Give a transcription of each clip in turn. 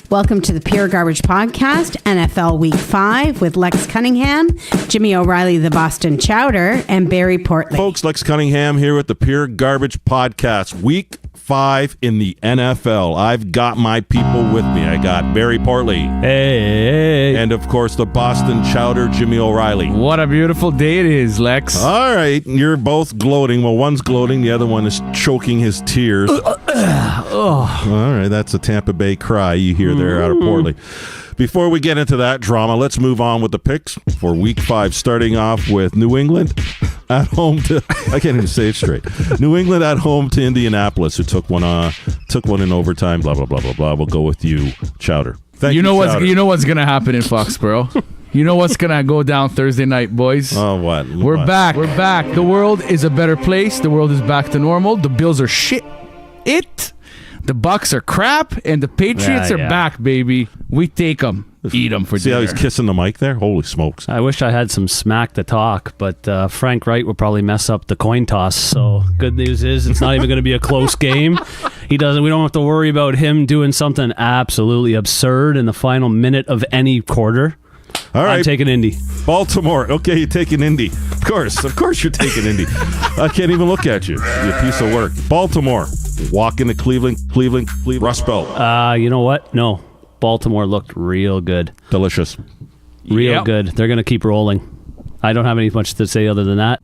Welcome to the Pure Garbage Podcast, NFL Week 5 with Lex Cunningham, Jimmy O'Reilly, the Boston Chowder, and Barry Portley. Folks, Lex Cunningham here with the Pure Garbage Podcast, Week 5 in the NFL. I've got my people with me. I got Barry Portley. Hey. And, of course, the Boston Chowder, Jimmy O'Reilly. What a beautiful day it is, Lex. All right, you're both gloating. Well, one's gloating, the other one is choking his tears. All right, that's a Tampa Bay cry you hear there out of Portley. Before we get into that drama, let's move on with the picks for Week 5, starting off with New England at home to, I can't even say it straight, New England at home to Indianapolis, who took one in overtime, blah, blah, blah, blah, blah. We'll go with you, Chowder. Thank you, Chowder. You know what's going to happen in Foxborough. You know what's going to go down Thursday night, boys? Oh, what? We're back. We're back. The world is a better place. The world is back to normal. The Bills are shit. The Bucks are crap, and the Patriots are back, baby. We take them, eat them for dinner. See how he's kissing the mic there? Holy smokes. I wish I had some smack to talk, but Frank Wright would probably mess up the coin toss. So good news is it's not even going to be a close game. We don't have to worry about him doing something absolutely absurd in the final minute of any quarter. All right. I'm taking Indy. Baltimore. Okay, you're taking Indy. Of course you're taking Indy. I can't even look at you. You piece of work. Baltimore. Walk into Cleveland. Rust Belt. You know what? No. Baltimore looked real good. Delicious. Real good. They're going to keep rolling. I don't have any much to say other than that.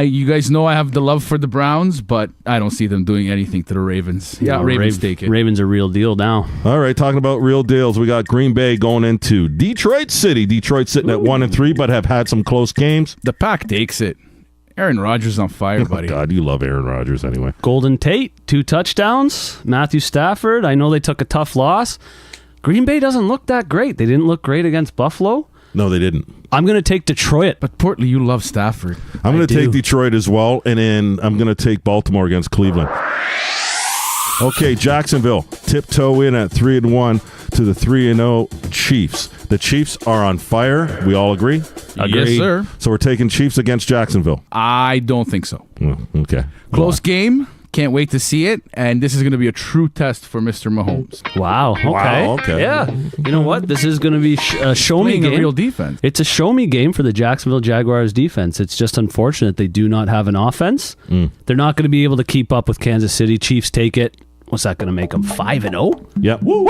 You guys know I have the love for the Browns, but I don't see them doing anything to the Ravens. Yeah, Ravens take it. Ravens are real deal now. All right, talking about real deals, we got Green Bay going into Detroit City. Detroit sitting at 1-3, but have had some close games. The Pack takes it. Aaron Rodgers on fire, buddy. Oh, God, you love Aaron Rodgers anyway. Golden Tate, 2 touchdowns. Matthew Stafford, I know they took a tough loss. Green Bay doesn't look that great. They didn't look great against Buffalo. No, they didn't. I'm going to take Detroit. But Portley, you love Stafford. I'm going to take Detroit as well, and then I'm going to take Baltimore against Cleveland. Okay, Jacksonville tiptoe in at 3-1 to the 3-0 Chiefs. The Chiefs are on fire. We all agree? Yes, sir. So we're taking Chiefs against Jacksonville. I don't think so. Okay. Close game. Can't wait to see it. And this is going to be a true test for Mr. Mahomes. Wow. Okay. Yeah. You know what? This is going to be a show-me game. A real defense. It's a show-me game for the Jacksonville Jaguars defense. It's just unfortunate they do not have an offense. They're not going to be able to keep up with Kansas City. Chiefs take it. What's that going to make them? 5-0? Yep. Woo!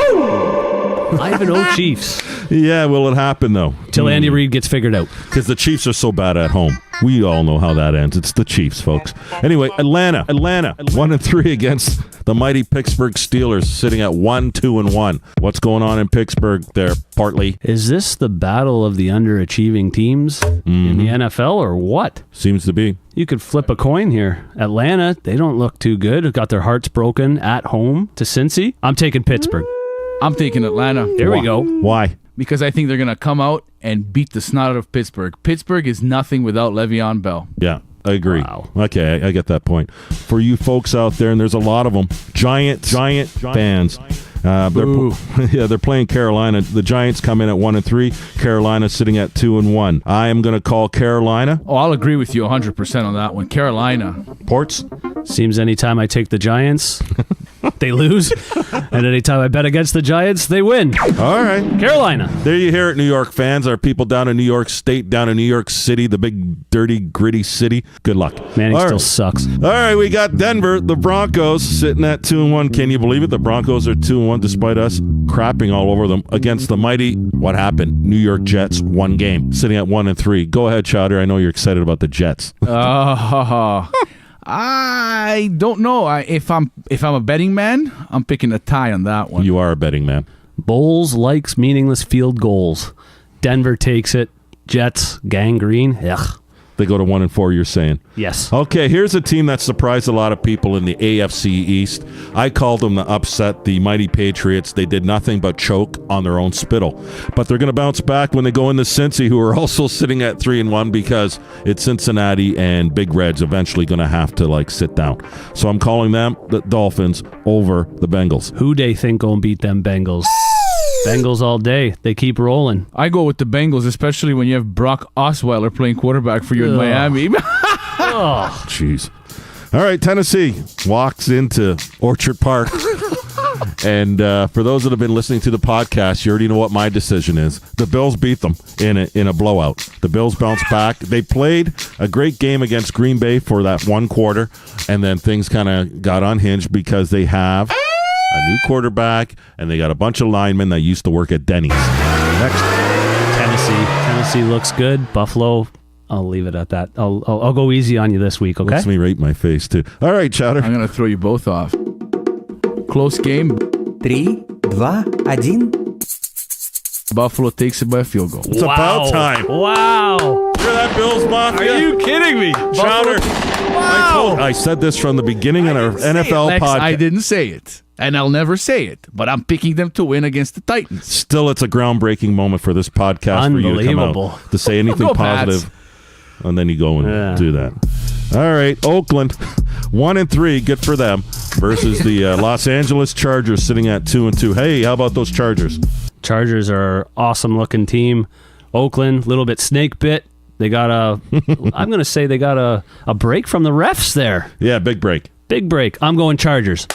5-0 Chiefs. Yeah, will it happen, though? Till Andy Reid gets figured out. Because the Chiefs are so bad at home. We all know how that ends. It's the Chiefs, folks. Anyway, Atlanta, 1-3 against the mighty Pittsburgh Steelers, sitting at 1-2-1. What's going on in Pittsburgh there, Portley? Is this the battle of the underachieving teams in the NFL, or what? Seems to be. You could flip a coin here. Atlanta, they don't look too good. Got their hearts broken at home to Cincy. I'm taking Pittsburgh. I'm taking Atlanta. There we go. Why? Because I think they're going to come out and beat the snot out of Pittsburgh. Pittsburgh is nothing without Le'Veon Bell. Yeah, I agree. Wow. Okay, I get that point. For you folks out there, and there's a lot of them, giant fans. They're playing Carolina. The Giants come in at 1-3. Carolina sitting at 2-1. I am going to call Carolina. Oh, I'll agree with you 100% on that one. Carolina. Ports? Seems anytime I take the Giants, they lose. And anytime I bet against the Giants, they win. All right. Carolina. There you hear it, New York fans. Our people down in New York State, down in New York City, the big, dirty, gritty city. Good luck. Manning still sucks. All right, we got Denver, the Broncos, sitting at 2-1. Can you believe it? The Broncos are 2-1 despite us crapping all over them against the mighty, what happened? New York Jets, 1 game, sitting at 1-3. Go ahead, Chowder. I know you're excited about the Jets. I don't know. If I'm a betting man, I'm picking a tie on that one. You are a betting man. Bowles likes meaningless field goals. Denver takes it. Jets, gangrene. Ugh. They go to 1-4, you're saying? Yes. Okay, here's a team that surprised a lot of people in the AFC East. I called them the upset, the mighty Patriots. They did nothing but choke on their own spittle. But they're going to bounce back when they go into Cincy, who are also sitting at 3-1 because it's Cincinnati and Big Red's eventually going to have to sit down. So I'm calling them the Dolphins over the Bengals. Who they think gonna beat them Bengals? Bengals all day. They keep rolling. I go with the Bengals, especially when you have Brock Osweiler playing quarterback for you in Miami. Oh, jeez. All right, Tennessee walks into Orchard Park And for those that have been listening to the podcast, you already know what my decision is. The Bills beat them in a blowout. The Bills bounced back. They played a great game against Green Bay for that one quarter, and then things kind of got unhinged because they have a new quarterback, and they got a bunch of linemen that used to work at Denny's. Next. Tennessee looks good. Buffalo, I'll leave it at that. I'll go easy on you this week, okay? Looks me right in my face, too. All right, Chowder. I'm going to throw you both off. Close game. 3, 2, 1. Buffalo takes it by a field goal. It's about time. Wow. Hear that, Bills Mafia? Are you kidding me? Chowder. Wow. I said this from the beginning in our NFL Lex, podcast. I didn't say it, and I'll never say it, but I'm picking them to win against the Titans. Still, it's a groundbreaking moment for this podcast for you to come Unbelievable. out to say anything Go positive, Pats. and then you go and do that. All right, Oakland, 1-3, good for them, versus the Los Angeles Chargers sitting at 2-2. Hey, how about those Chargers? Chargers are an awesome looking team. Oakland, a little bit snake bit. They got I'm going to say they got a break from the refs there. Yeah, big break. Big break. I'm going Chargers.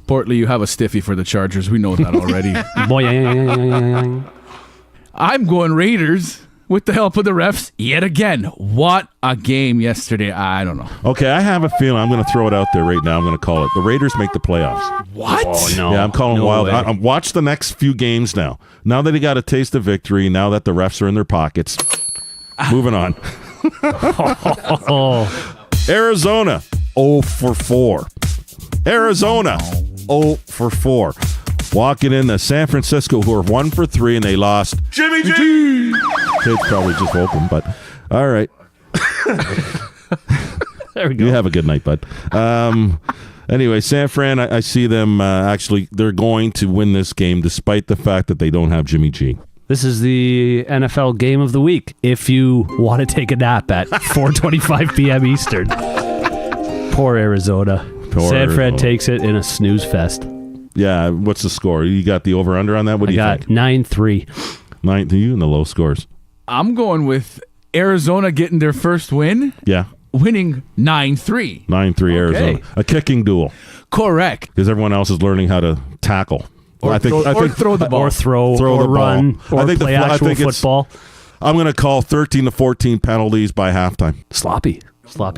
Portley, you have a stiffy for the Chargers. We know that already. Boing. I'm going Raiders with the help of the refs yet again. What a game yesterday. I don't know. Okay, I have a feeling. I'm going to throw it out there right now. I'm going to call it. The Raiders make the playoffs. What? Oh, no. Yeah, I'm calling No wild. way. Watch the next few games now. Now that he got a taste of victory, now that the refs are in their pockets. Moving on. Arizona, 0 for 4. Arizona, 0 for 4. Walking into San Francisco, who are 1 for 3, and they lost. Jimmy G! Kids probably just woke him, but all right. There we go. You have a good night, bud. Anyway, San Fran, I see them actually, they're going to win this game despite the fact that they don't have Jimmy G. This is the NFL game of the week. If you want to take a nap at 4:25 p.m. Eastern. Poor Arizona. San Fran takes it in a snooze fest. Yeah, what's the score? You got the over-under on that? What do you think? 9-3. 9 to you and the low scores. I'm going with Arizona getting their first win, Yeah, winning 9-3. 9-3 Arizona. A kicking duel Correct. because everyone else is learning how to tackle. Or throw the ball. Or throw Throw or the ball. run, or I think play I actual think it's- football. I'm going to call 13 to 14 penalties by halftime. Sloppy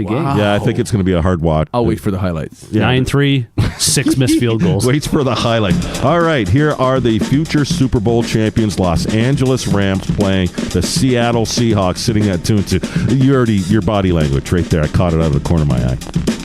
game. Yeah, I think it's going to be a hard watch. I'll wait for the highlights. Yeah. 9-3, 6 missed field goals. Waits for the highlight. All right, here are the future Super Bowl champions, Los Angeles Rams playing the Seattle Seahawks, sitting at 2-2. Your body language right there. I caught it out of the corner of my eye.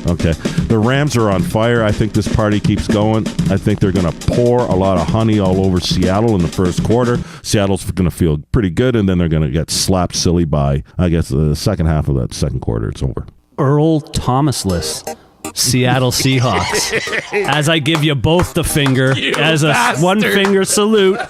Okay. The Rams are on fire. I think this party keeps going. I think they're going to pour a lot of honey all over Seattle in the first quarter. Seattle's going to feel pretty good, and then they're going to get slapped silly by, I guess, the second half of that second quarter. It's over. Earl Thomas-less Seattle Seahawks. As I give you both the finger as a one-finger salute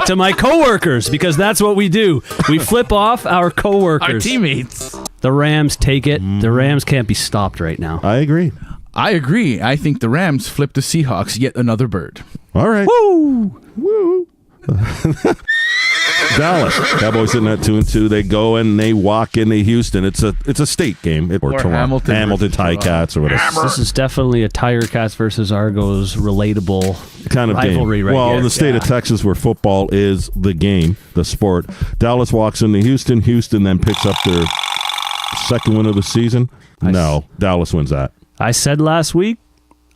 to my coworkers, because that's what we do. We flip off our coworkers. Our teammates. The Rams take it. The Rams can't be stopped right now. I agree. I agree. I think the Rams flip the Seahawks yet another bird. All right. Woo! Dallas Cowboys sitting at 2-2. They go and they walk into Houston. It's a state game. Or Toronto. Hamilton Ticats or whatever. This is definitely a Tiger Cats versus Argos relatable kind of rivalry game. right Well, here. in the state of Texas, where football is the game, the sport, Dallas walks into Houston. Houston then picks up their second win of the season. Dallas wins that. I said last week,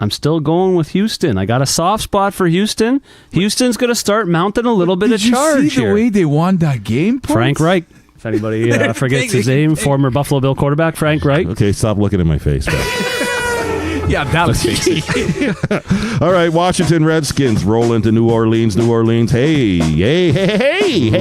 I'm still going with Houston. I got a soft spot for Houston. Houston's going to start mounting a little bit of charge Did you see here. the way they won that game, Paul? Frank Reich. If anybody forgets his name, former Buffalo Bill quarterback, Frank Reich. Okay, stop looking in my face, man. Yeah, Dallas fakes it. All right, Washington Redskins roll into New Orleans. Hey. Sitting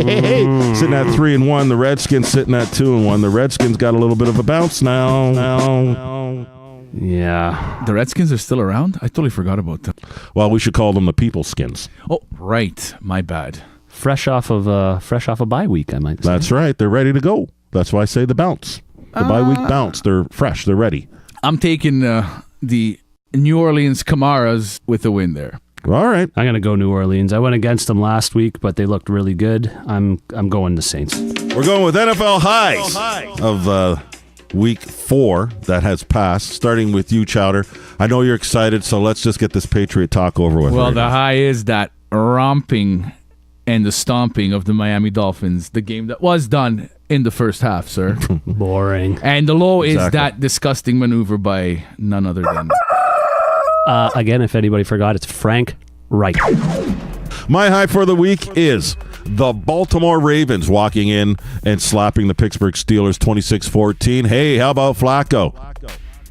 at 3-1. The Redskins sitting at 2-1. The Redskins got a little bit of a bounce now. Yeah. The Redskins are still around? I totally forgot about them. Well, we should call them the People Skins. Oh, right. My bad. Fresh off of a bye week, I might say. That's right. They're ready to go. That's why I say the bounce. The bye week bounce. They're fresh. They're ready. I'm taking the New Orleans Camaras with the win there. All right. I'm going to go New Orleans. I went against them last week, but they looked really good. I'm going the Saints. We're going with NFL highs of week 4 that has passed, starting with you, Chowder. I know you're excited, so let's just get this Patriot talk over with. Well, right the now. high is that romping and the stomping of the Miami Dolphins, the game that was done in the first half, sir. Boring. And the low is Exactly. that disgusting maneuver by none other than... Again, if anybody forgot, it's Frank Reich. My high for the week is the Baltimore Ravens walking in and slapping the Pittsburgh Steelers 26-14. Hey, how about Flacco?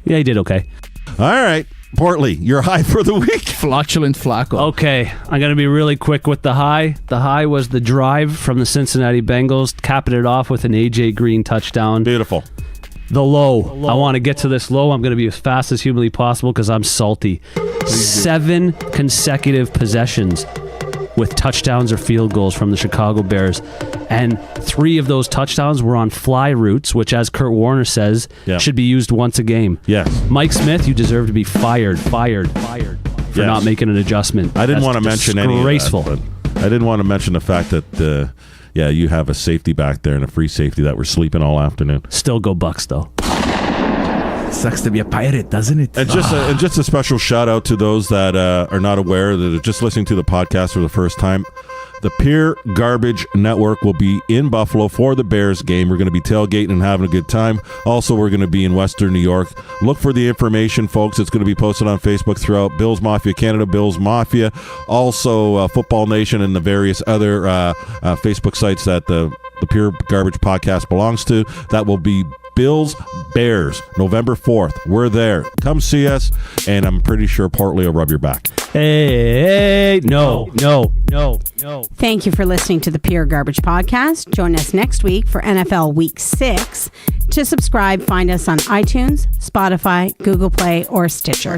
Yeah, he did okay. All right, Portley, your high for the week. Flatulent Flacco. Okay, I'm going to be really quick with the high. The high was the drive from the Cincinnati Bengals, capping it off with an A.J. Green touchdown. Beautiful. The low. I want to get to this low. I'm going to be as fast as humanly possible because I'm salty. 7 consecutive possessions with touchdowns or field goals from the Chicago Bears. And 3 of those touchdowns were on fly routes, which, as Kurt Warner says, should be used once a game. Yes. Mike Smith, you deserve to be fired for not making an adjustment. I didn't That's want to mention any of disgraceful. that, but I didn't want to mention the fact that, you have a safety back there and a free safety that were sleeping all afternoon. Still go Bucks, though. Sucks to be a pirate, doesn't it? And just a special shout out to those that are not aware, that are just listening to the podcast for the first time. The Pure Garbage Network will be in Buffalo for the Bears game. We're going to be tailgating and having a good time. Also, we're going to be in Western New York. Look for the information, folks. It's going to be posted on Facebook throughout Bills Mafia Canada, Bills Mafia, also Football Nation, and the various other Facebook sites that the Pure Garbage podcast belongs to. That will be Bills Bears, November 4th. We're there. Come see us, and I'm pretty sure Portley will rub your back. Hey, no. Thank you for listening to the Pure Garbage Podcast. Join us next week for NFL Week 6. To subscribe, find us on iTunes, Spotify, Google Play, or Stitcher.